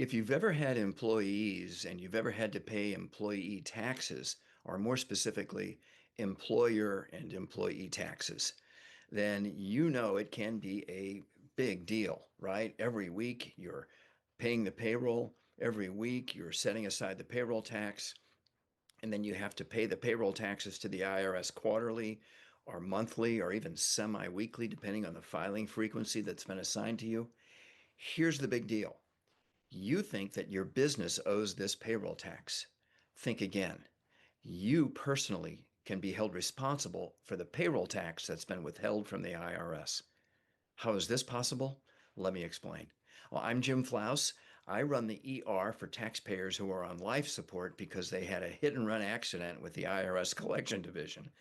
If you've ever had employees and you've ever had to pay employee taxes, or more specifically, employer and employee taxes, then you know it can be a big deal, right? Every week you're paying the payroll, every week you're setting aside the payroll tax, and then you have to pay the payroll taxes to the IRS quarterly or monthly or even semi weekly, depending on the filing frequency that's been assigned to you. Here's the big deal. You think that your business owes this payroll tax. Think again. You personally can be held responsible for the payroll tax that's been withheld from the IRS. How is this possible? Let me explain. Well, I'm Jim Flauaus. I run the ER for taxpayers who are on life support because they had a hit and run accident with the IRS Collection Division.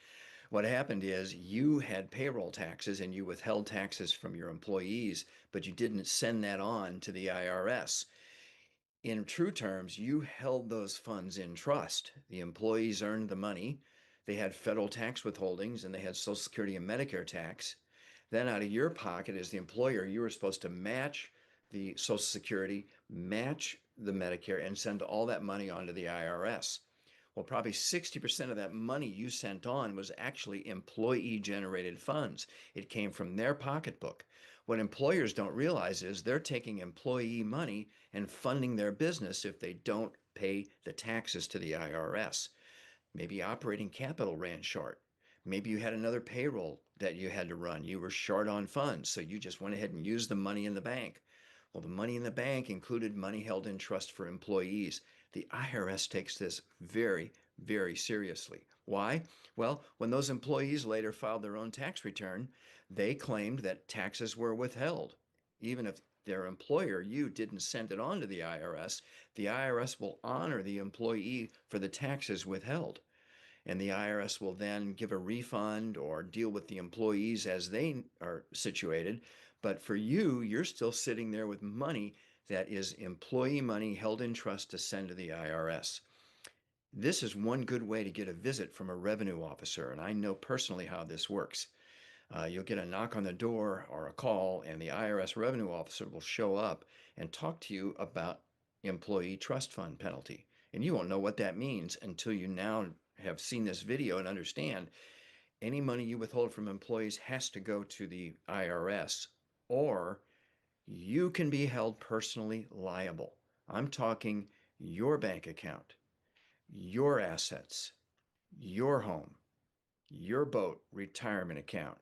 What happened is you had payroll taxes and you withheld taxes from your employees, but you didn't send that on to the IRS. In true terms, you held those funds in trust. The employees earned the money, they had federal tax withholdings, and they had Social Security and Medicare tax. Then, out of your pocket as the employer, you were supposed to match the Social Security, match the Medicare, and send all that money on to the IRS. Well, probably 60% of that money you sent on was actually employee generated funds. It came from their pocketbook. What employers don't realize is they're taking employee money and funding their business if they don't pay the taxes to the IRS. Maybe operating capital ran short. Maybe you had another payroll that you had to run. You were short on funds, so you just went ahead and used the money in the bank. Well, the money in the bank included money held in trust for employees. The IRS takes this very, very seriously. Why? Well, when those employees later filed their own tax return, they claimed that taxes were withheld. Even if their employer, you, didn't send it on to the IRS will honor the employee for the taxes withheld. And the IRS will then give a refund or deal with the employees as they are situated. But for you, you're still sitting there with money that is employee money held in trust to send to the IRS. This is one good way to get a visit from a revenue officer, and I know personally how this works. You'll get a knock on the door or a call, and the IRS revenue officer will show up and talk to you about employee trust fund penalty. And you won't know what that means until you now have seen this video and understand any money you withhold from employees has to go to the IRS, or you can be held personally liable. I'm talking your bank account, your assets, your home, your boat retirement account.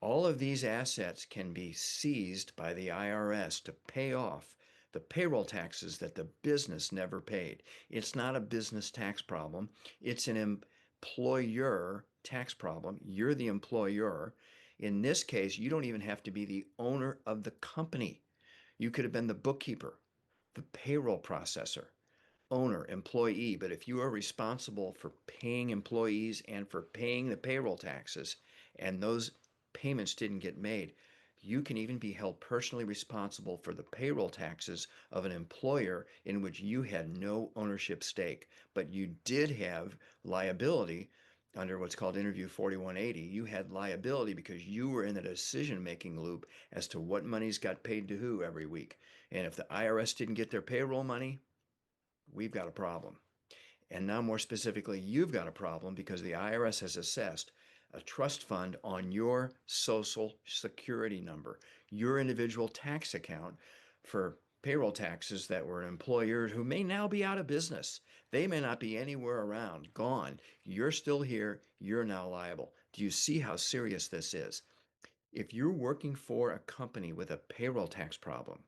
All of these assets can be seized by the IRS to pay off the payroll taxes that the business never paid. It's not a business tax problem, it's an employer tax problem. You're the employer. In this case, you don't even have to be the owner of the company. You could have been the bookkeeper, the payroll processor, owner, employee. But if you are responsible for paying employees and for paying the payroll taxes, and those payments didn't get made, you can even be held personally responsible for the payroll taxes of an employer in which you had no ownership stake, but you did have liability under what's called Interview 4180. You had liability because you were in the decision making loop as to what monies got paid to who every week. And if the IRS didn't get their payroll money, we've got a problem. And now, more specifically, you've got a problem because the IRS has assessed a trust fund on your social security number, your individual tax account for payroll taxes that were an employer who may now be out of business. They may not be anywhere around, gone. You're still here. You're now liable. Do you see how serious this is? If you're working for a company with a payroll tax problem,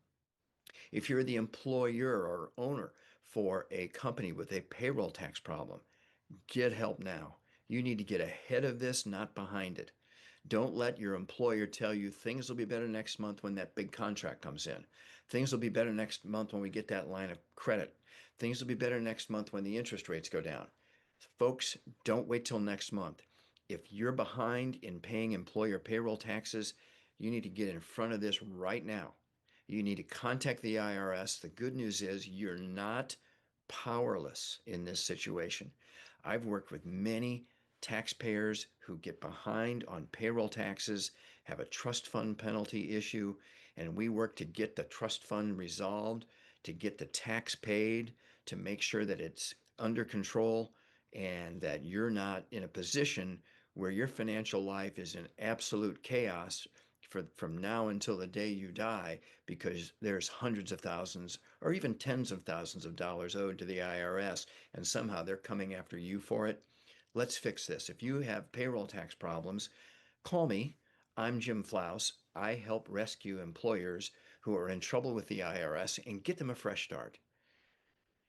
if you're the employer or owner for a company with a payroll tax problem, get help now. You need to get ahead of this, not behind it. Don't let your employer tell you things will be better next month when that big contract comes in. Things will be better next month when we get that line of credit. Things will be better next month when the interest rates go down. Folks, don't wait till next month. If you're behind in paying employer payroll taxes, you need to get in front of this right now. You need to contact the IRS. The good news is you're not powerless in this situation. I've worked with many taxpayers who get behind on payroll taxes, have a trust fund penalty issue, and we work to get the trust fund resolved. to get the tax paid, to make sure that it's under control and that you're not in a position where your financial life is in absolute chaos from now until the day you die because there's hundreds of thousands or even tens of thousands of dollars owed to the IRS and somehow they're coming after you for it. Let's fix this. If you have payroll tax problems, call me. I'm Jim Flauaus. I help rescue employers who are in trouble with the IRS and get them a fresh start.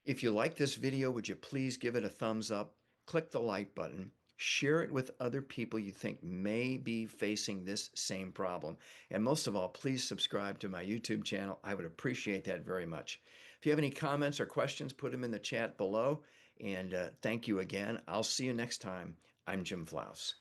If you like this video, would you please give it a thumbs up, click the like button, share it with other people you think may be facing this same problem. And most of all, please subscribe to my YouTube channel. I would appreciate that very much. If you have any comments or questions, put them in the chat below. And thank you again. I'll see you next time. I'm Jim Flauaus.